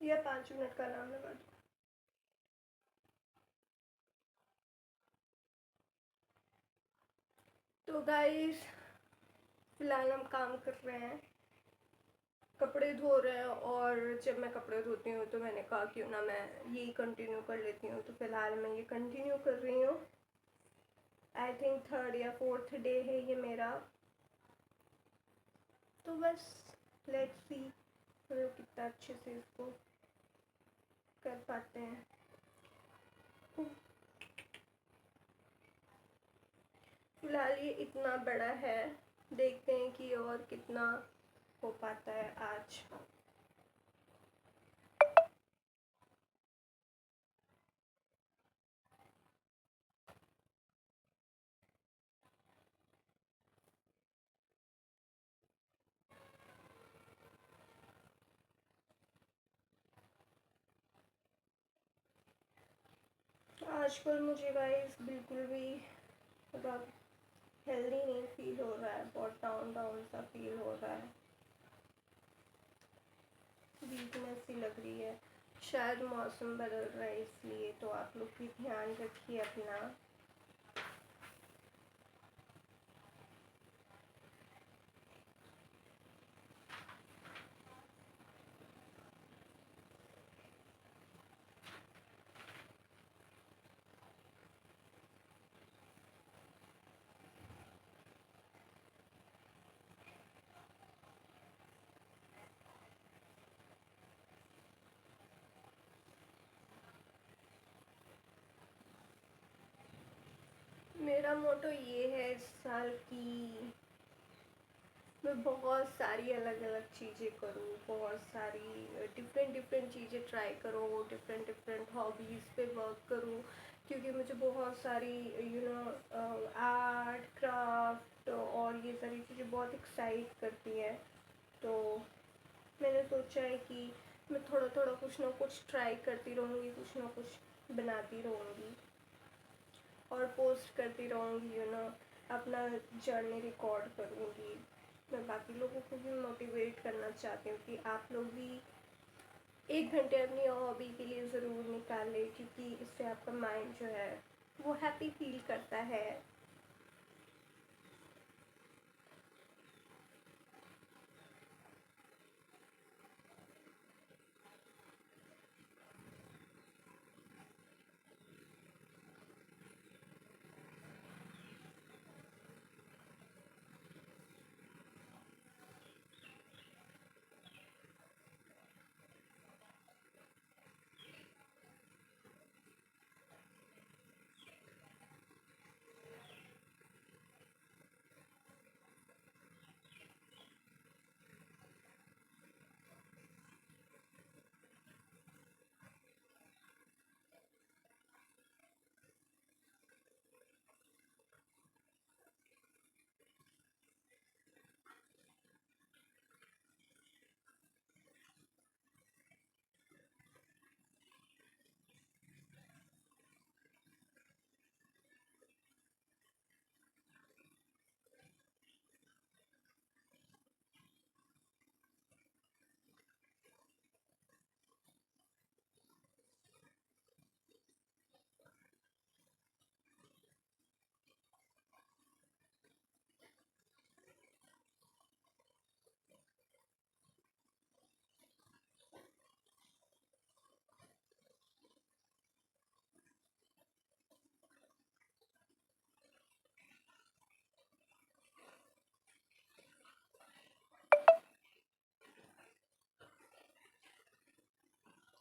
या 5 मिनट का अलार्म लगा दो। तो गाइस फिलहाल हम काम कर रहे हैं, कपड़े धो रहे हैं, और जब मैं कपड़े धोती हूँ तो मैंने कहा क्यों ना मैं यही कंटिन्यू कर लेती हूँ, तो फिलहाल मैं ये कंटिन्यू कर रही हूँ। आई थिंक 3rd या 4th डे है ये मेरा। तो बस लेट्स सी हम लोग कितना अच्छे से इसको कर पाते हैं। फिलहाल ये इतना बड़ा है, देखते हैं कि और कितना हो पाता है आज। आजकल मुझे गाइस बिल्कुल भी मतलब हेल्दी नहीं फील हो रहा है, बहुत डाउन डाउन सा फील हो रहा है, वीकनेस सी लग रही है। शायद मौसम बदल रहा है इसलिए, तो आप लोग भी ध्यान रखिए अपना। मेरा मोटो ये है इस साल की मैं बहुत सारी अलग अलग चीज़ें करूँ, बहुत सारी डिफरेंट डिफरेंट चीज़ें ट्राई करूँ, डिफरेंट डिफरेंट हॉबीज़ पे वर्क करूँ, क्योंकि मुझे बहुत सारी आर्ट क्राफ्ट और ये सारी चीज़ें बहुत एक्साइट करती हैं। तो मैंने सोचा है कि मैं थोड़ा थोड़ा कुछ ना कुछ ट्राई करती रहूँगी, कुछ ना कुछ बनाती रहूँगी और पोस्ट करती रहूँगी, अपना जर्नी रिकॉर्ड करूँगी। मैं बाकी लोगों को भी मोटिवेट करना चाहती हूँ कि आप लोग भी 1 घंटे अपनी हॉबी के लिए ज़रूर निकालें, क्योंकि इससे आपका माइंड जो है वो हैप्पी फील करता है।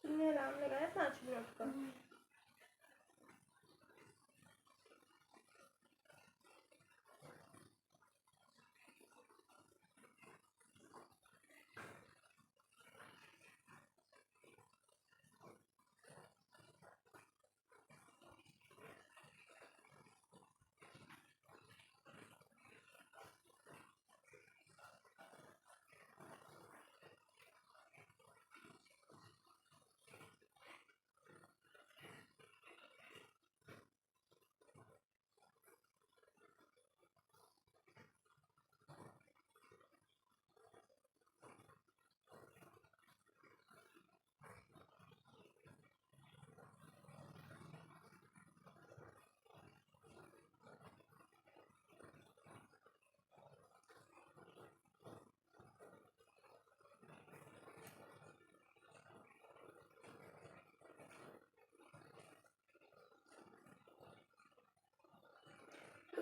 तुमने अलार्म लगाया 5 मिनट का?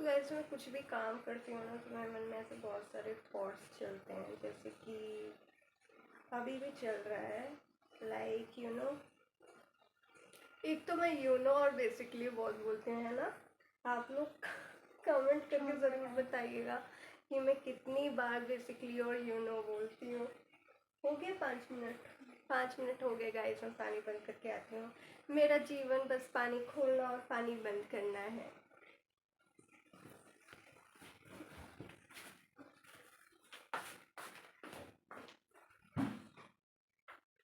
गाइस मैं कुछ भी काम करती हूँ ना तो मेरे मन में ऐसे बहुत सारे थॉट्स चलते हैं, जैसे कि अभी भी चल रहा है, लाइक एक तो मैं और बेसिकली बहुत बोलती हूँ, है ना। आप लोग कमेंट करके ज़रूर बताइएगा कि मैं कितनी बार बेसिकली और बोलती हूँ। हो गए 5 मिनट, 5 मिनट हो गए गाइस, मैं पानी बंद करके आती हूँ। मेरा जीवन बस पानी खोलना और पानी बंद करना है।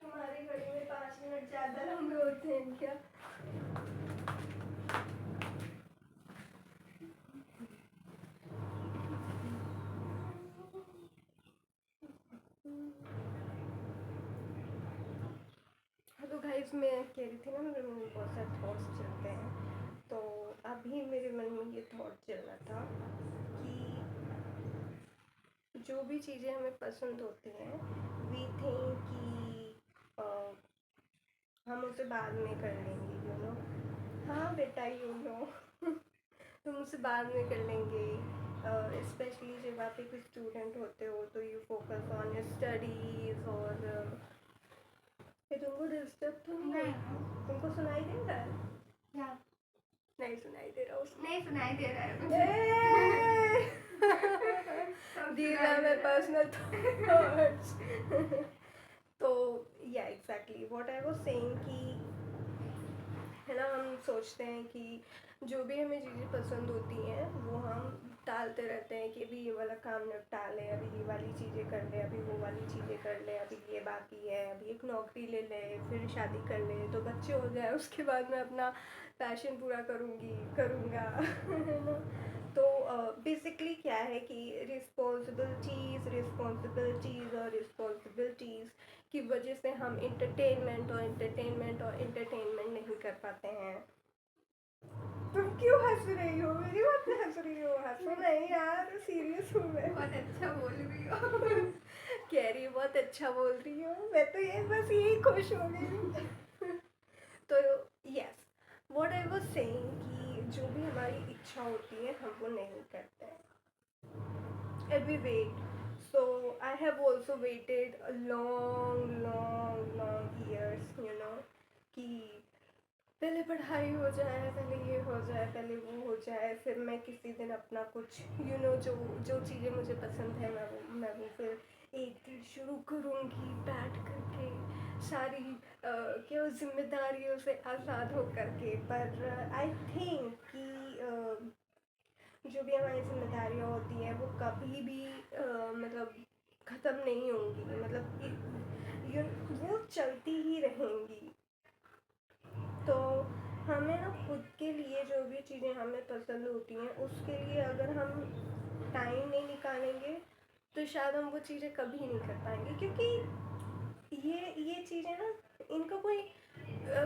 तुम्हारी घड़ी में 5 मिनट ज़्यादा लंबे होते हैं क्या? तो गाइस मैं कह रही थी ना, मेरे मन में बहुत सारे थॉट्स चलते हैं। तो अभी मेरे मन में ये थॉट चल रहा था कि जो भी चीज़ें हमें पसंद होती हैं, वी थिंक कि हम उसे बाद में कर लेंगे। हाँ बेटा तुम उसे बाद में कर लेंगे। स्पेशली जब आप एक स्टूडेंट होते हो तो you focus on your studies. और ये तुमको डिस्टर्ब तो नहीं? तुमको सुनाई दे रहा है? क्या? नहीं सुनाई दे रहा, उसको नहीं सुनाई दे रहा है मुझे। पर्सनल थॉट्स तो या exactly what I was saying कि, है ना, हम सोचते हैं कि जो भी हमें चीज़ें पसंद होती हैं वो हम टालते रहते हैं कि अभी ये वाला काम निपटा लें, अभी ये वाली चीज़ें कर लें, अभी वो वाली चीज़ें कर लें, अभी ये बाकी है, अभी एक नौकरी ले लें, फिर शादी कर लें तो बच्चे हो जाए, उसके बाद मैं अपना पैशन पूरा करूँगा है ना। तो बेसिकली क्या है कि रिस्पॉन्सिबिलिटीज़ की वजह से हम एंटरटेनमेंट नहीं कर पाते हैं। तुम क्यों हंस रही हो? मेरी बात पे हंस रही हो? हंसो नहीं यार, सीरियस हूँ मैं। बहुत अच्छा बोल रही हो कह रही बहुत अच्छा बोल रही हो, मैं तो ये बस यही खुश हो गई तो yes, what I was saying कि जो भी हमारी इच्छा होती है हम वो नहीं करते हैं। We wait. So I have also waited a long years, कि पहले पढ़ाई हो जाए, पहले ये हो जाए, पहले वो हो जाए, फिर मैं किसी दिन अपना कुछ जो चीज़ें मुझे पसंद है मैं वो फिर एक दिन शुरू करूँगी बैठ करके सारी क्या जिम्मेदारियों से आज़ाद हो करके। पर आई थिंक कि जो भी हमारी जिम्मेदारियाँ होती हैं वो कभी भी मतलब ख़त्म नहीं होंगी, मतलब वो चलती ही रहेंगी। तो हमें ना खुद के लिए जो भी चीज़ें हमें पसंद होती हैं उसके लिए अगर हम टाइम नहीं निकालेंगे तो शायद हम वो चीज़ें कभी नहीं कर पाएंगे, क्योंकि ये चीज़ें ना, इनका कोई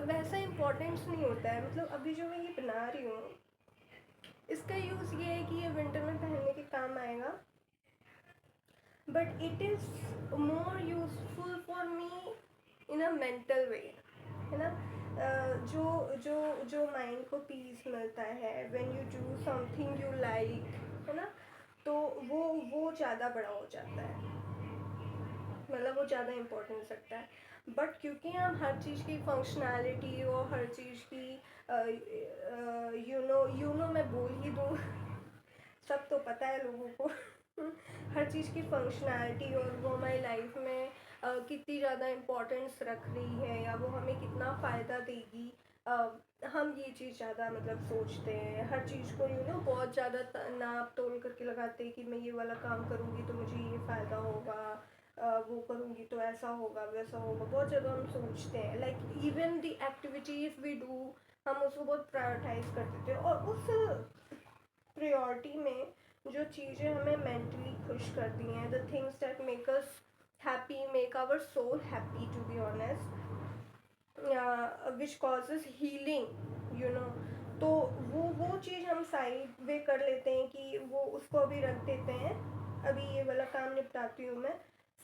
वैसा इम्पोर्टेंस नहीं होता है। मतलब अभी जो मैं ये बना रही हूँ इसका यूज़ ये है कि ये विंटर में पहनने के काम आएगा, but it is more useful for me in a mental way, है ना। जो जो जो माइंड को पीस मिलता है when you do something you like, है ना, तो वो ज़्यादा बड़ा हो जाता है, मतलब वो ज़्यादा इम्पोर्टेंस रखता है। बट क्योंकि हम हर चीज़ की फंक्शनैलिटी और हर चीज़ की मैं बोल ही दूँ सब तो पता है लोगों को हर चीज़ की फंक्शनैलिटी और वो हमारी लाइफ में कितनी ज़्यादा इम्पोर्टेंस रख रही है या वो हमें कितना फ़ायदा देगी, हम ये चीज़ ज़्यादा मतलब सोचते हैं। हर चीज़ को बहुत ज़्यादा नाप तोल करके लगाते हैं कि मैं ये वाला काम करूँगी तो मुझे ये फ़ायदा होगा, वो करूँगी तो ऐसा होगा वैसा होगा, बहुत ज़्यादा हम सोचते हैं। Like even the activities we do हम उसको बहुत प्रायोरिटाइज कर देते हैं, और उस प्रायोरिटी में जो चीज़ें हमें मेंटली खुश करती हैं, the things that make us happy, make our soul happy to be honest, which causes healing, तो वो चीज़ हम साइड वे कर लेते हैं कि वो उसको अभी रख देते हैं, अभी ये वाला काम निपटाती हूँ मैं,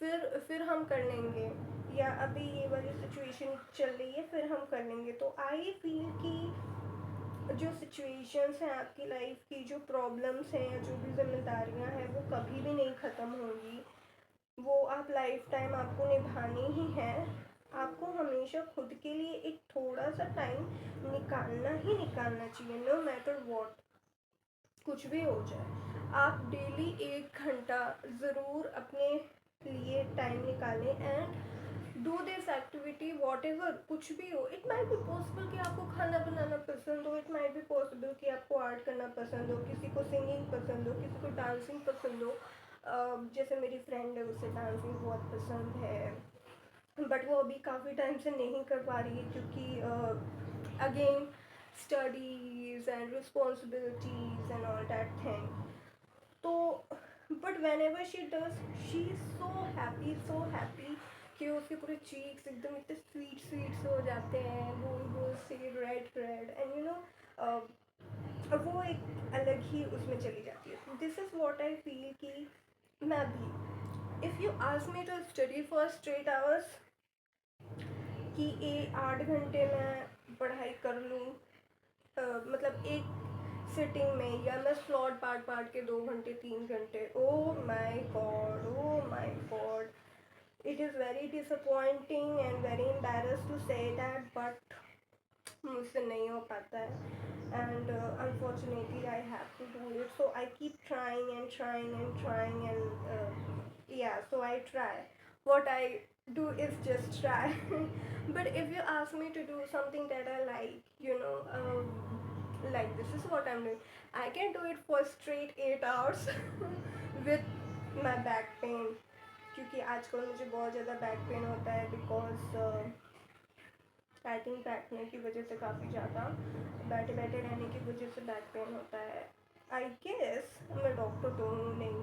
फिर हम कर लेंगे, या अभी ये वाली सिचुएशन चल रही है फिर हम कर लेंगे। तो आई फील कि जो सिचुएशंस हैं आपकी लाइफ की, जो प्रॉब्लम्स हैं या जो भी जिम्मेदारियां हैं, वो कभी भी नहीं ख़त्म होंगी। वो आप लाइफ टाइम आपको निभानी ही है। आपको हमेशा खुद के लिए एक थोड़ा सा टाइम निकालना ही निकालना चाहिए, नो मैटर वॉट, कुछ भी हो जाए। आप डेली 1 घंटा ज़रूर अपने लिए टाइम निकालें and do this activity what ever, कुछ भी हो। इट माइट बी पॉसिबल कि आपको खाना बनाना पसंद हो, इट माइट बी पॉसिबल कि आपको आर्ट करना पसंद हो, किसी को सिंगिंग पसंद हो, किसी को डांसिंग पसंद हो। जैसे मेरी फ्रेंड है, उसे डांसिंग बहुत पसंद है, बट वो अभी काफ़ी टाइम से नहीं कर पा रही है क्योंकि again studies and responsibilities and all that thing. तो but whenever she does, she is so happy कि उसके पूरे चीक्स एकदम इतने स्वीट स्वीट से हो जाते हैं, गोल गोल से red red, and you know वो एक अलग ही उसमें चली जाती है। This is what I feel कि मैं भी, if you ask me to study for straight hours कि 8 घंटे मैं पढ़ाई कर लूँ, मतलब एक सिटिंग में, या मैं स्लॉट पार्ट के 2 घंटे 3 घंटे, oh my god, it is very disappointing and very embarrass to say that, but मुझसे नहीं हो पाता है। And unfortunately I have to do it, so I keep trying and trying and trying and yeah, so I try. What I do is just try. But if you ask me to do something that I like, you know, like this is what I'm doing. I can do it for straight 8 hours with my back pain. क्योंकि आजकल मुझे बहुत ज़्यादा back pain होता है because I think बैठने की वजह से काफ़ी ज़्यादा, बैठे बैठे रहने की वजह से बैक पेन होता है। आई गेस मैं डॉक्टर तो हूँ नहीं,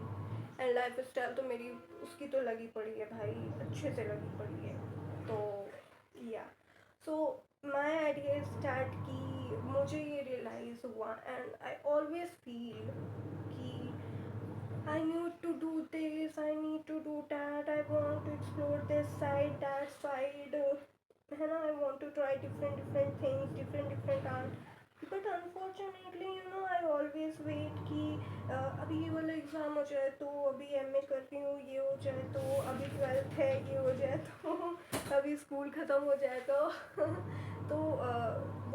एंड लाइफ स्टाइल तो मेरी उसकी तो लगी पड़ी है भाई, अच्छे से लगी पड़ी है। तो या सो माई आइडिया इज दैट कि मुझे ये रियलाइज़ हुआ एंड आई ऑलवेज फील कि I need to do this, I need to do that, I want to explore this side, that side, है ना, I want to try different things, different art. But unfortunately, you know, I always wait कि अभी ये वाला exam हो जाए तो, अभी MA कर रही हूँ ये हो जाए तो, अभी 12th है ये हो जाए तो, अभी स्कूल ख़त्म हो जाए तो तो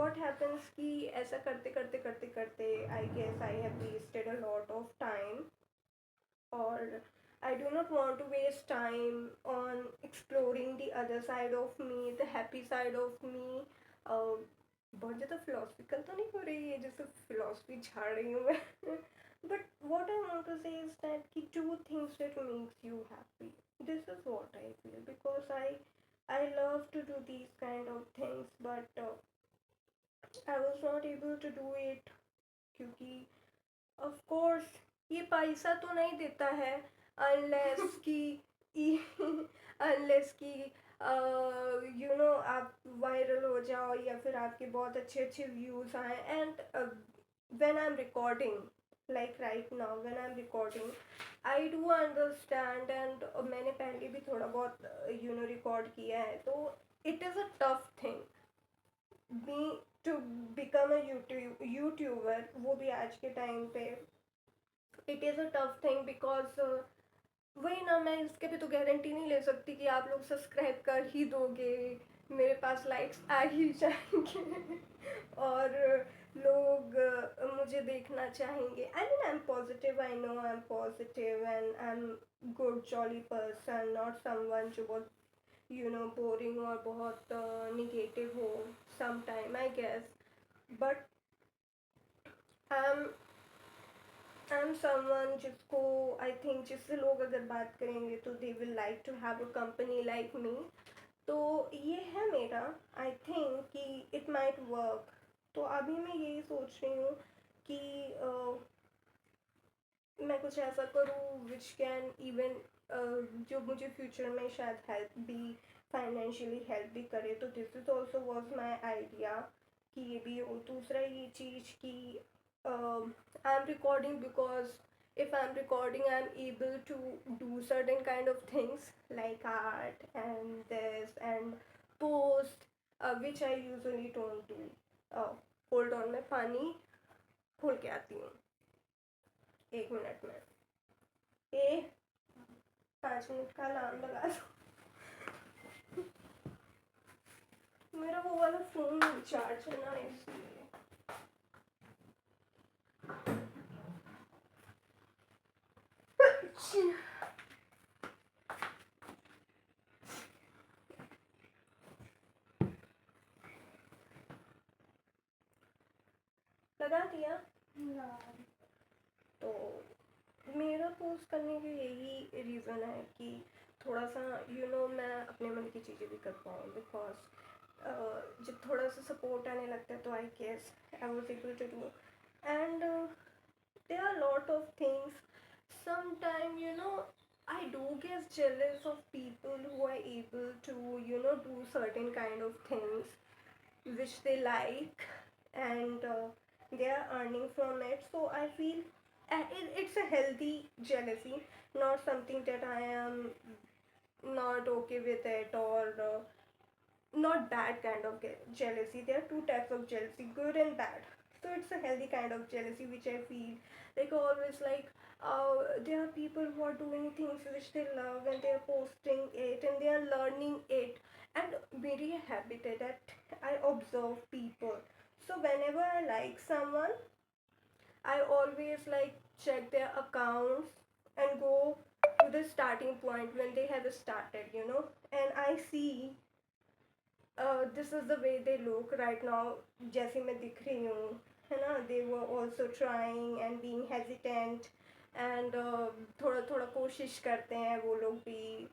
what happens कि ऐसा करते करते करते करते I guess I have wasted a lot of time, or I do not want to waste time on exploring the other side of me, the happy side of me. बहुत ज़्यादा philosophical तो नहीं हो रही है जैसे philosophy झाड़ रही हूँ मैं but what I want to say is that कि do things that makes you happy. This is what I feel because I love to do these kind of things, but I was not able to do it क्योंकि of course ये पैसा तो नहीं देता है, unless कि unless कि you know आप वायरल हो जाओ या फिर आपके बहुत अच्छे अच्छे व्यूज़ आए। And when I am recording, like right now when I am recording, I do understand, and मैंने पहले भी थोड़ा बहुत यू नो रिकॉर्ड किया है, तो it is a tough thing be to become a youtuber, वो भी आज के टाइम पे। It is a tough thing because वही ना, मैं इसके भी तो गारंटी नहीं ले सकती कि आप लोग सब्सक्राइब कर ही दोगे, मेरे पास लाइक्स आ ही जाएंगे और लोग मुझे देखना चाहेंगे। I mean I am positive, I know I am positive and I am good jolly person, not someone जो बहुत यू नो बोरिंग और बहुत निगेटिव हो some time I guess. But I am someone जिसको आई थिंक, जिससे लोग अगर बात करेंगे तो they will like to have a company like me. तो ये है मेरा, आई थिंक कि इट माइट वर्क। तो अभी मैं यही सोच रही हूँ कि मैं कुछ ऐसा करूँ विच कैन इवन जो मुझे फ्यूचर में शायद हेल्प भी, फाइनेंशियली हेल्प भी करे। तो this is also was my idea कि ये भी हो। दूसरा ये चीज़ कि I am recording because if I'm recording, I'm able to do certain kind of things like art and this and post, which I usually don't do. Hold on, मैं पानी खोल के आती हूँ 1 मिनट में। ए 5 मिनट का अलार्म लगा दो। मेरा वो वाला फ़ोन चार्ज है ना, इसलिए। लगा दिया। तो मेरा पोस्ट करने का यही रीज़न है कि थोड़ा सा मैं अपने मन की चीज़ें भी कर पाऊँ, बिकॉज जब थोड़ा सा सपोर्ट आने लगता है तो I guess I was able to do. And there are a lot of things. Sometimes, I do get jealous of people who are able to, do certain kind of things which they like, and they are earning from it. So I feel it's a healthy jealousy, not something that I am not okay with it, or not bad kind of jealousy. There are two types of jealousy, good and bad. So it's a healthy kind of jealousy which I feel like always, like there are people who are doing things which they love and they are posting it and they are learning it. And very habit है that I observe people. So whenever I like someone, I always like check their accounts and go to the starting point when they have started, and I see this is the way they look right now, जैसे मैं दिख रही हूँ, है ना। they were also trying and being hesitant, and थोड़ा थोड़ा कोशिश करते हैं वो लोग भी,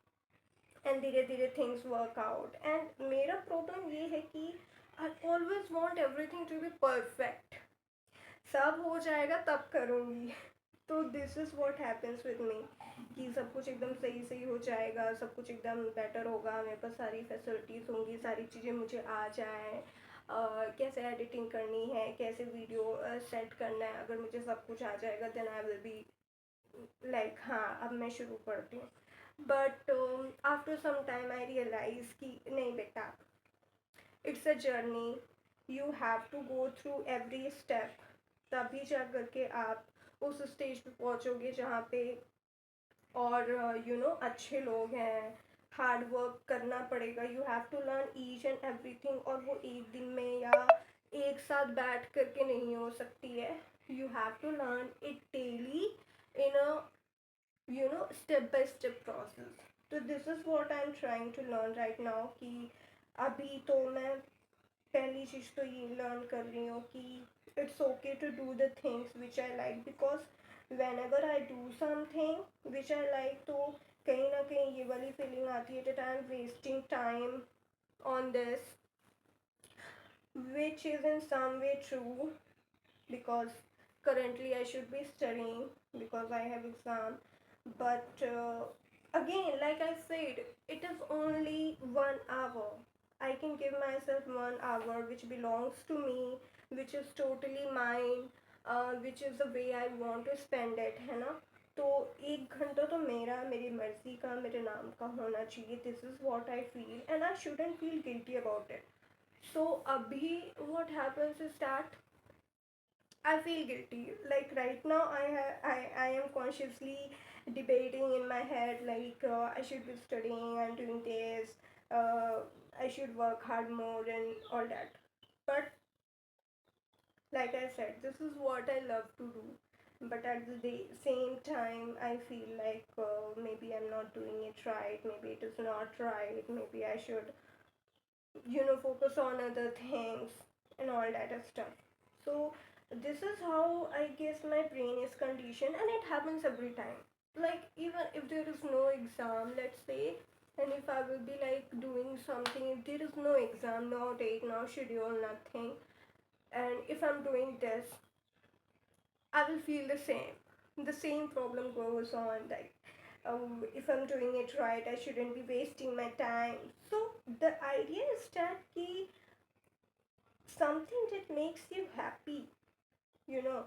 and धीरे धीरे things work out. And मेरा प्रॉब्लम ये है कि I always want everything to be perfect, सब हो जाएगा तब करूँगी। तो this is what happens with me, कि सब कुछ एकदम सही सही हो जाएगा, सब कुछ एकदम बेटर होगा, मेरे पास सारी फैसिलिटीज़ होंगी, सारी चीज़ें मुझे आ जाएँ, कैसे एडिटिंग करनी है, कैसे वीडियो सेट करना है, अगर मुझे सब कुछ आ जाएगा then I will be like हाँ अब मैं शुरू करती हूँ। But after some time I realize कि नहीं बेटा, it's a journey, you have to go through every step, तभी जा करके आप उस स्टेज पे पहुँचोगे जहाँ पे और अच्छे लोग हैं। हार्ड वर्क करना पड़ेगा, you have to learn each and everything, और वो एक दिन में या एक साथ बैठ करके नहीं हो सकती है। You have to learn it daily in a step by step process. तो this is what I am trying to learn right now, कि अभी तो मैं पहली चीज़ तो ये लर्न कर रही हूँ कि it's okay to do the things which I like, because whenever I do something which I like, तो कहीं ना कहीं ये वाली फीलिंग आती है that I am wasting time on this, which is in some way true, because currently I should be studying because I have exam. But again, like I said, it is only 1 hour. I can give myself 1 hour which belongs to me, which is totally mine, which is the way I want to spend it, है ना। तो 1 घंटा तो मेरा, मेरी मर्जी का, मेरे नाम का होना चाहिए। This is what I feel and I shouldn't feel guilty about it. So abhi what happens is that I feel guilty. Like right now, I am consciously debating in my head, like I should be studying and doing this. I should work hard more and all that. But like I said, this is what I love to do. But at the same time, I feel like maybe I'm not doing it right. Maybe it is not right. Maybe I should focus on other things and all that stuff. So this is how I guess my brain is conditioned, and it happens every time. Like even if there is no exam, let's say, and if I will be like doing something, if there is no exam, no date, no schedule, nothing, and if I'm doing this, I will feel the same. The same problem goes on. Like, if I'm doing it right, I shouldn't be wasting my time. So the idea is that ki something that makes you happy, you know,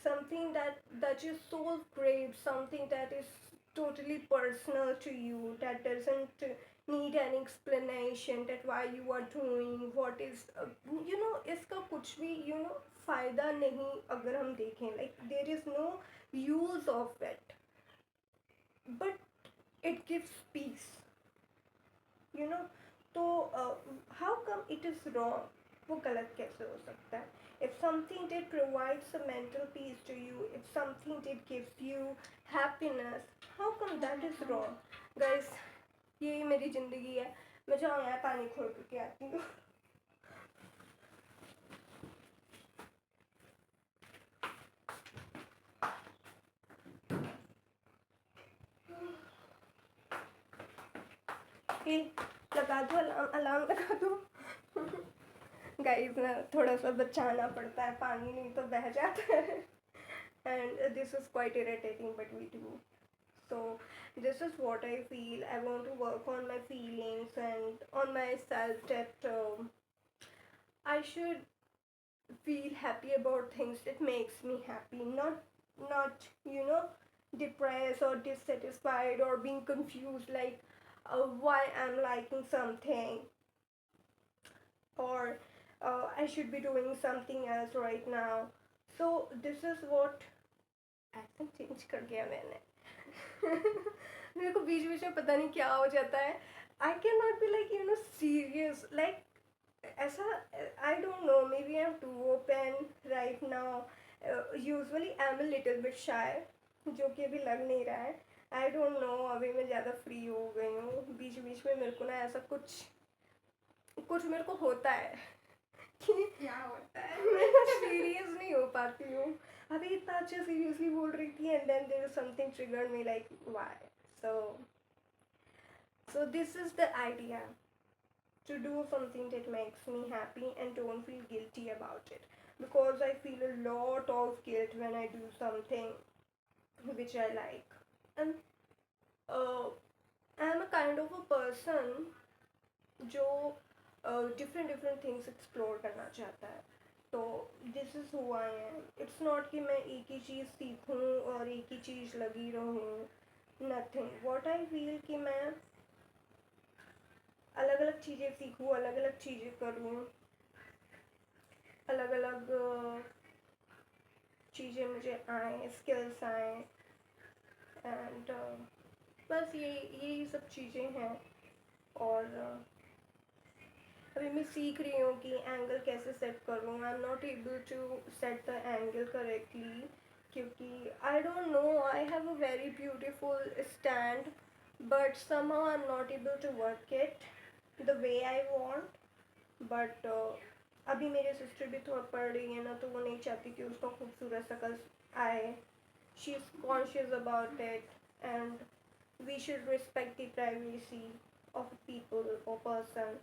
something that your soul craves, something that is totally personal to you, that doesn't need an explanation that why you are doing what is इसका कुछ भी फायदा नहीं अगर हम देखें, like there is no use of it, but it gives peace, you know. तो how come it is wrong? वो गलत कैसे हो सकता है? If something that provides a mental peace to you, if something that gives you happiness, how come that is wrong? Guys, यही मेरी ज़िंदगी है. मैं जाऊँ यार पानी खोल के आती हूँ. लगा दो अलार्म, अलार्म लगा दो. गाइस ना थोड़ा सा बचाना पड़ता है, पानी नहीं तो बह जाता है. And this is quite irritating, but we do. So this is what I feel. I want to work on my feelings and on myself, that I should feel happy about things that makes me happy, not depressed or dissatisfied or being confused, like why I'm liking something, or I should be doing something else right now. So this is what accent change कर दिया मैंने. मेरे को बीच बीच में पता नहीं क्या हो जाता है. I can not be like serious, like ऐसा. I don't know, maybe I am too open right now. Usually I am a little bit shy, जो कि अभी लग नहीं रहा है. आई डोंट नो, अभी मैं ज़्यादा फ्री हो गई हूँ. बीच बीच में मेरे को ना ऐसा कुछ कुछ मेरे को होता है कि क्या होता है, मैं सीरियस नहीं हो पाती हूँ. अभी इतना अच्छा सीरियसली बोल रही थी, and then there is something triggered me like why. So this is the idea, to do something that makes me happy and don't feel guilty about it, because I feel a lot of guilt when I do something which I like. And uh, I'm a kind of a person जो different different things explore करना चाहता है. तो this is who I am. It's not कि मैं एक ही चीज़ सीखूं और एक ही चीज़ लगी रहूं. नथिंग. व्हाट आई फील कि मैं अलग अलग चीज़ें सीखूं, अलग अलग चीज़ें करूं, अलग अलग चीज़ें मुझे आए, स्किल्स आए. एंड बस यही सब चीज़ें हैं. और अभी मैं सीख रही हूँ कि एंगल कैसे सेट करूँ. I am not able to set the angle correctly, क्योंकि I don't know, I have a very beautiful stand, but somehow I am not able to work it the way I want. But अभी मेरे sister भी थोड़ा पढ़ रही है ना, तो वो नहीं चाहती कि उसका खूबसूरत शकल आए. She is conscious about it, and we should respect the privacy of people और पर्सन.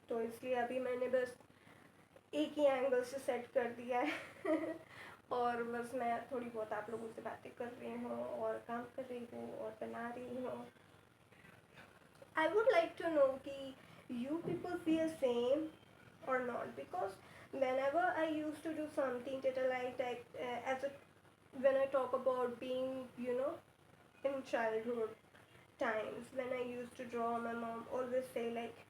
तो इसलिए अभी मैंने बस एक ही एंगल से सेट कर दिया है. और बस मैं थोड़ी बहुत आप लोगों से बातें कर रही हूँ और काम कर रही हूँ और बना रही हूँ. I would like to know कि you people feel same or not, because whenever I used to do something that I like as a when I talk about being in childhood times, when I used to draw, my mom always say like,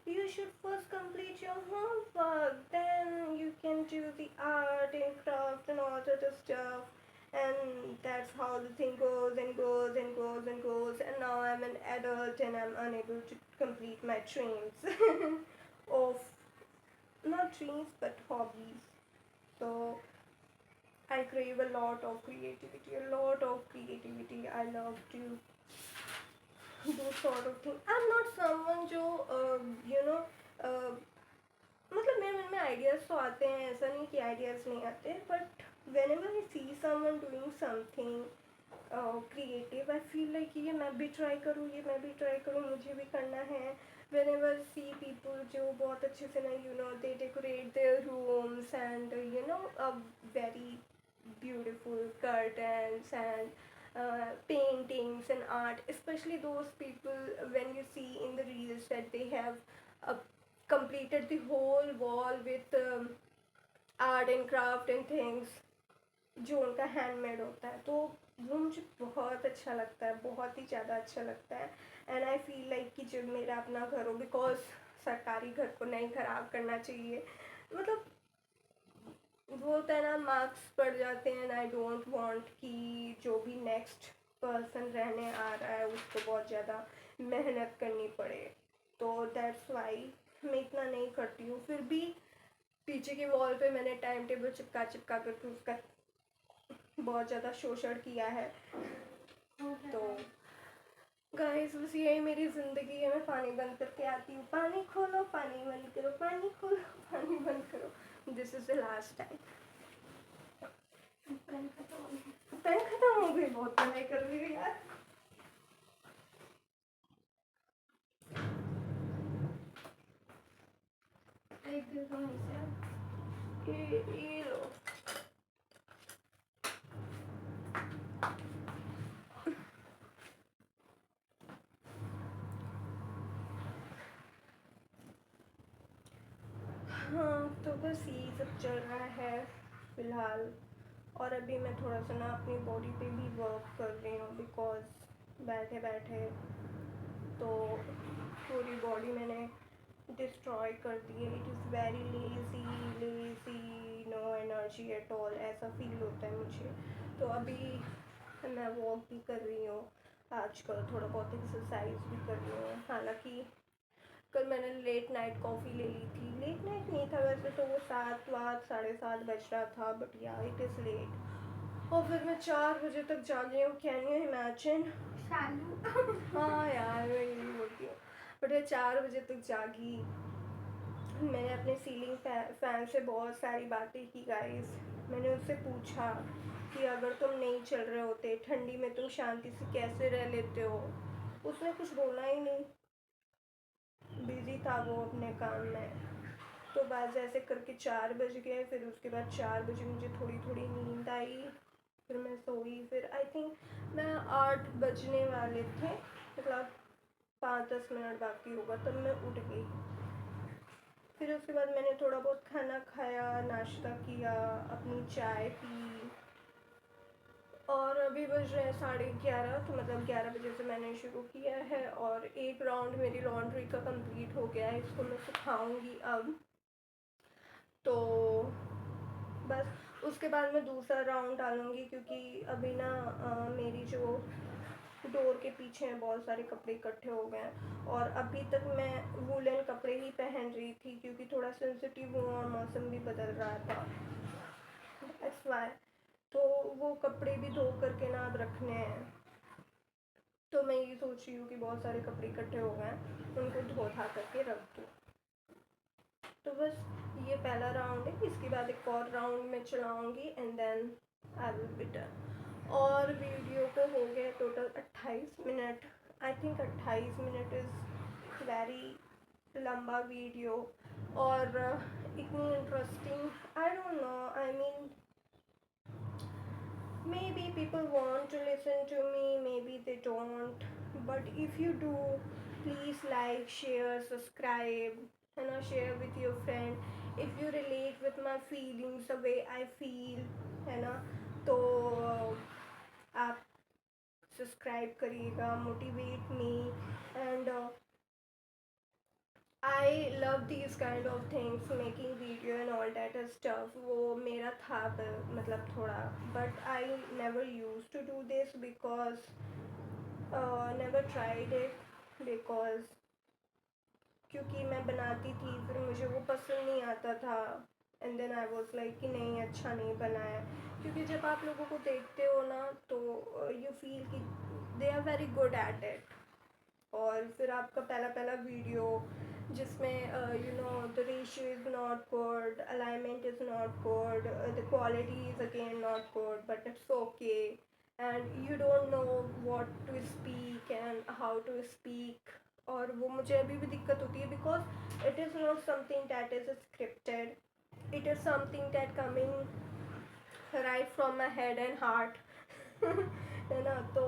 you should first complete your homework, then you can do the art and craft and all that stuff. And that's how the thing goes and goes and goes and goes. And now I'm an adult and I'm unable to complete my dreams of not dreams but hobbies. So I crave a lot of creativity, a lot of creativity. I love to do sort of thing. I'm not someone जो मतलब मेरे मन में ideas तो आते हैं, ऐसा नहीं कि आइडियाज़ नहीं आते, but whenever I see someone doing something creative, I feel like ये मैं भी ट्राई करूँ, ये मैं भी ट्राई करूँ, मुझे भी करना है. वेन एवर सी पीपल जो बहुत अच्छे से ना they decorate their rooms and a very beautiful curtains and paintings and art, especially those people when you see in the reels that they have completed the whole wall with art and craft and things जो उनका handmade होता है. तो वो मुझे बहुत अच्छा लगता है, बहुत ही ज़्यादा अच्छा लगता है। एंड आई फील लाइक कि जब मेरा अपना घर हो, बिकॉज सरकारी घर को नहीं ख़राब करना चाहिए। मतलब वो होता है ना, मार्क्स पड़ जाते हैं, एंड आई डोंट वांट कि जो भी नेक्स्ट पर्सन रहने आ रहा है उसको बहुत ज़्यादा मेहनत करनी पड़े। तो दैट्स वाई मैं इतना नहीं करती हूँ। फिर भी पीछे की वॉल पे मैंने टाइम टेबल चिपका चिपका करके उसका बहुत ज़्यादा शोषण किया है। तो गाइस बस यही मेरी ज़िंदगी है। मैं पानी बंद करके आती हूँ, पानी खोलो, पानी बंद करो, पानी खोलो, पानी बंद करो। This is the last time. Pen खत्म हो गई, बहुत पढ़ाई कर रही हूँ यार। एक दिन तो से ये लो। हाँ तो बस यही सब चल रहा है फ़िलहाल। और अभी मैं थोड़ा सा ना अपनी बॉडी पे भी वर्क कर रही हूँ, बिकॉज बैठे बैठे तो पूरी बॉडी मैंने डिस्ट्रॉय कर दी है। It is very lazy lazy, no energy at all, ऐसा फील होता है मुझे। तो अभी मैं वॉक भी कर रही हूँ आजकल, थोड़ा बहुत एक्सरसाइज भी कर रही हूँ। हालांकि कल मैंने लेट नाइट कॉफ़ी ले ली थी। लेट नाइट नहीं था वैसे तो, वो 7 साढ़े 7 बज रहा था, बट या इट इज़ लेट। और फिर मैं 4 बजे तक जागी हूँ, कैन यू इमेजिन। हाँ यार मैं यही बोलती हूँ। बट मैं 4 बजे तक जागी। मैंने अपने सीलिंग फैन से बहुत सारी बातें की गाइस। मैंने उससे पूछा कि अगर तुम नहीं चल रहे होते ठंडी में तुम शांति से कैसे रह लेते हो। उसने कुछ बोला ही नहीं, बिजी था वो अपने काम में। तो बस ऐसे करके 4 बज गए। फिर उसके बाद 4 बजे मुझे थोड़ी थोड़ी नींद आई, फिर मैं सोई। फिर आई थिंक मैं 8 बजने वाले थे, मतलब 5-10 मिनट बाकी होगा तब मैं उठ गई। फिर उसके बाद मैंने थोड़ा बहुत खाना खाया, नाश्ता किया, अपनी चाय पी। और अभी बज रहे हैं 11:30, तो मतलब 11 बजे से मैंने शुरू किया है। और एक राउंड मेरी लॉन्ड्री का कंप्लीट हो गया है, इसको मैं सुखाऊंगी अब। तो बस उसके बाद मैं दूसरा राउंड डालूंगी, क्योंकि अभी ना मेरी जो डोर के पीछे बहुत सारे कपड़े इकट्ठे हो गए हैं। और अभी तक मैं वूलन कपड़े ही पहन रही थी, क्योंकि थोड़ा सेंसिटिव हूँ और मौसम भी बदल रहा था, दैट्स वाई। तो वो कपड़े भी धो करके ना अब रखने हैं। तो मैं ये सोच रही हूँ कि बहुत सारे कपड़े इकट्ठे हो गए हैं, उनको धो धा करके रख दूँ। तो बस ये पहला राउंड है, इसके बाद एक और राउंड में चलाऊँगी and then I will be done. और वीडियो को हो गया total 28 minute. I think 28 minute is very लंबा वीडियो। और इतनी interesting, I don't know, I mean maybe people want to listen to me, maybe they don't. But if you do, please like, share, subscribe, and share with your friend. If you relate with my feelings, the way I feel, है ना, तो आप subscribe करिएगा, motivate me. And I love these kind of things, making video and all that stuff. वो मेरा था मतलब थोड़ा, but I never used to do this because never tried it, because क्योंकि मैं बनाती थी फिर मुझे वो पसंद नहीं आता था। And then I was like कि नहीं अच्छा नहीं बना है, क्योंकि जब आप लोगों को देखते हो ना तो यू फील कि they are very good at it. और फिर आपका पहला पहला वीडियो जिसमें you know the ratio is not good, alignment is not good, the quality is again not good, but it's okay. And you don't know what to speak and how to speak. और वो मुझे अभी भी दिक्कत होती है, because it is not something that is scripted, it is something that coming right from my head and heart. है ना, तो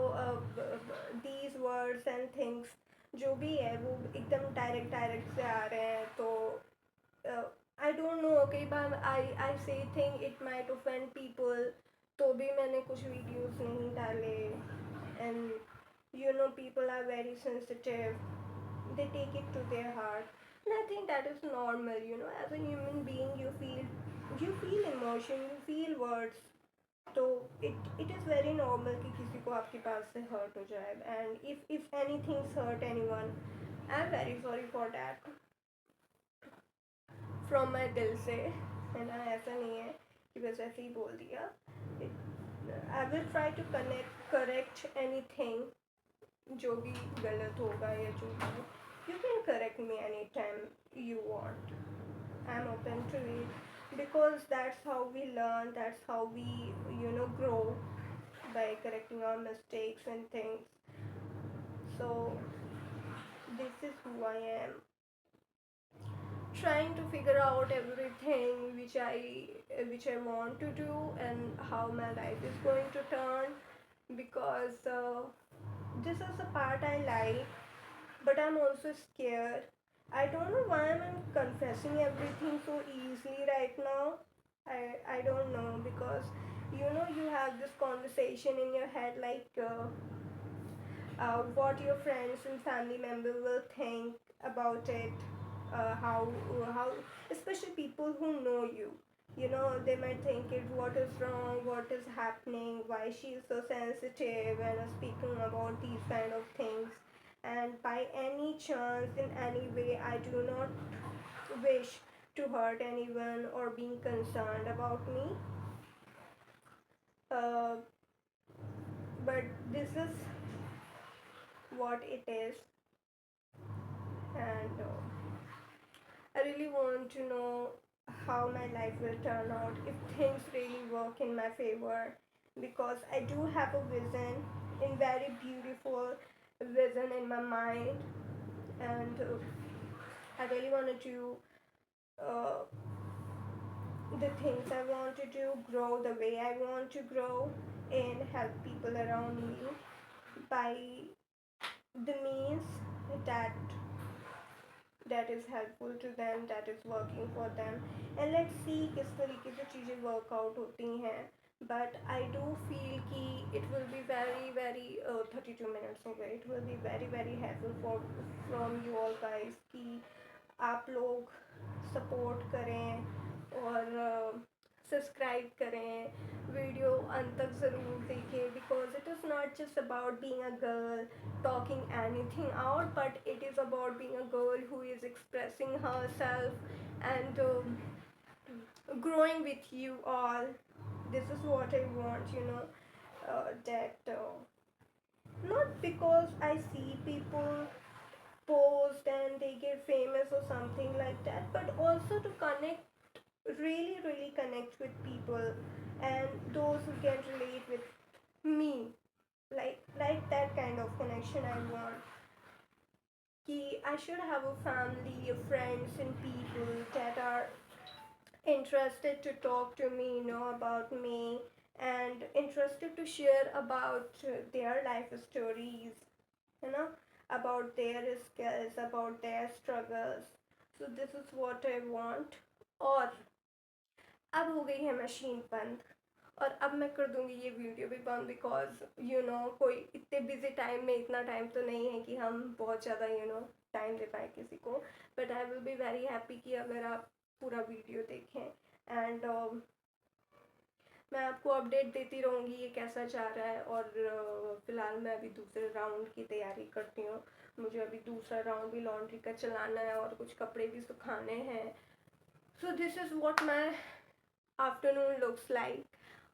दीज वर्ड्स एंड थिंग्स जो भी है वो एकदम डायरेक्ट डायरेक्ट से आ रहे हैं। तो आई डोंट नो, कई बार I say think it might offend people. तो भी मैंने कुछ वीडियोस नहीं डाले. And you know people are very sensitive, they take it to their heart. And I think that is normal, you know, as a human being you feel emotion, you feel words. तो it is very normal कि किसी को आपके पास से hurt हो जाए. And if anything's hurt anyone, I'm very sorry for that from my दिल से. है ना, ऐसा नहीं है कि बस ऐसे ही बोल दिया. I will try to correct anything जो भी गलत होगा या जो भी. You can correct me anytime you want. I'm open to it because that's how we learn, that's how we, you know, grow, by correcting our mistakes and things. So this is who I am, trying to figure out everything which I want to do and how my life is going to turn, because this is the part I like, but I'm also scared. I don't know why I'm confessing everything so easily right now. I don't know, because you know you have this conversation in your head like what your friends and family member will think about it, how especially people who know you. You know, they might think it, what is wrong, what is happening, why she is so sensitive and speaking about these kind of things. And by any chance, in any way, I do not wish to hurt anyone or being concerned about me. uh, but this is what it is. And I really want to know how my life will turn out if things really work in my favor, because I do have a vision, in very beautiful vision in my mind. And I really wanted to uh, the things I want to do, grow the way I want to grow, and help people around me by the means that that is helpful to them, that is working for them. And let's see किस तरीके से चीज़ें workout होती हैं. But I do feel कि it will be very very 32 minutes हो गए. It will be very very helpful from you all guys कि आप लोग support करें और सब्सक्राइब करें, वीडियो अंत तक ज़रूर देखें, because it is not just about being a girl talking anything out, but it is about being a girl who is expressing herself and growing with you all. This is what I want, you know, that not because I see people post and they get famous or something like that, but also to connect, really really connect with people, and those who can relate with me, like that kind of connection I want. Ki I should have a family, friends, and people that are interested to talk to me, know about me, and interested to share about their life stories, you know, about their skills, about their struggles. So this is what I want. और अब हो गई है machine बंद, और अब मैं कर दूंगी ये वीडियो भी बंद, बिकॉज यू नो कोई इतने बिजी टाइम में इतना टाइम तो नहीं है कि हम बहुत ज़्यादा यू नो टाइम दे पाए किसी को. But I will be very happy कि अगर आप पूरा वीडियो देखें. एंड मैं आपको अपडेट देती रहूँगी ये कैसा जा रहा है. और फ़िलहाल मैं अभी दूसरे राउंड की तैयारी करती हूँ. मुझे अभी दूसरा राउंड भी लॉन्ड्री का चलाना है और कुछ कपड़े भी सुखाने हैं. So this is what my afternoon looks like.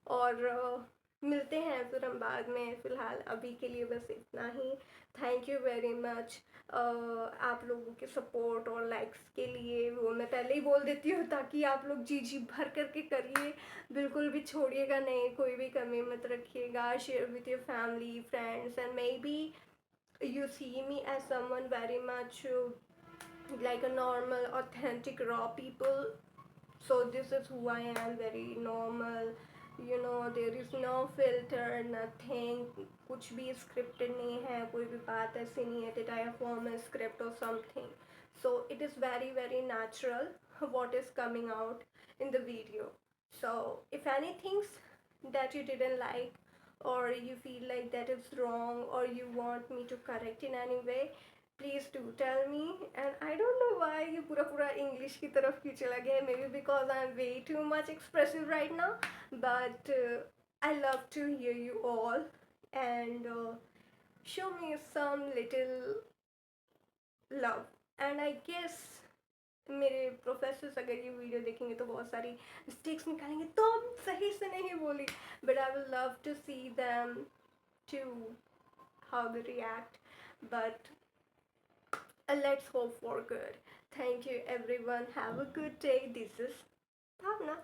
और मिलते हैं फिर हम बाद में. फ़िलहाल अभी के लिए बस इतना ही. थैंक यू वेरी मच आप लोगों के सपोर्ट और लाइक्स के लिए. वो मैं पहले ही बोल देती हूँ ताकि आप लोग जी जी भर करके करिए, बिल्कुल भी छोड़िएगा नहीं, कोई भी कमी मत रखिएगा. Share with your family friends, and may be you see me as someone very much like a normal authentic raw people. So this is who I am, very normal, you know, there is no filter, nothing, कुछ भी scripted नहीं है, कोई भी बात ऐसी नहीं है that I have formed a script or something. So it is very very natural what is coming out in the video. So if anything that you didn't like, or you feel like that is wrong, or you want me to correct in any way, please do tell me. And I don't know why ये पूरा पूरा English की तरफ क्यों चला गया, maybe because I'm way too much expressive right now, but I love to hear you all, and show me some little love. And I guess मेरे professors अगर ये वीडियो देखेंगे तो बहुत सारी मिस्टेक्स निकालेंगे, तुम सही से नहीं बोली, but I will love to see them to how they react, but let's hope for good. Thank you everyone, have a good day. This is Bhavna.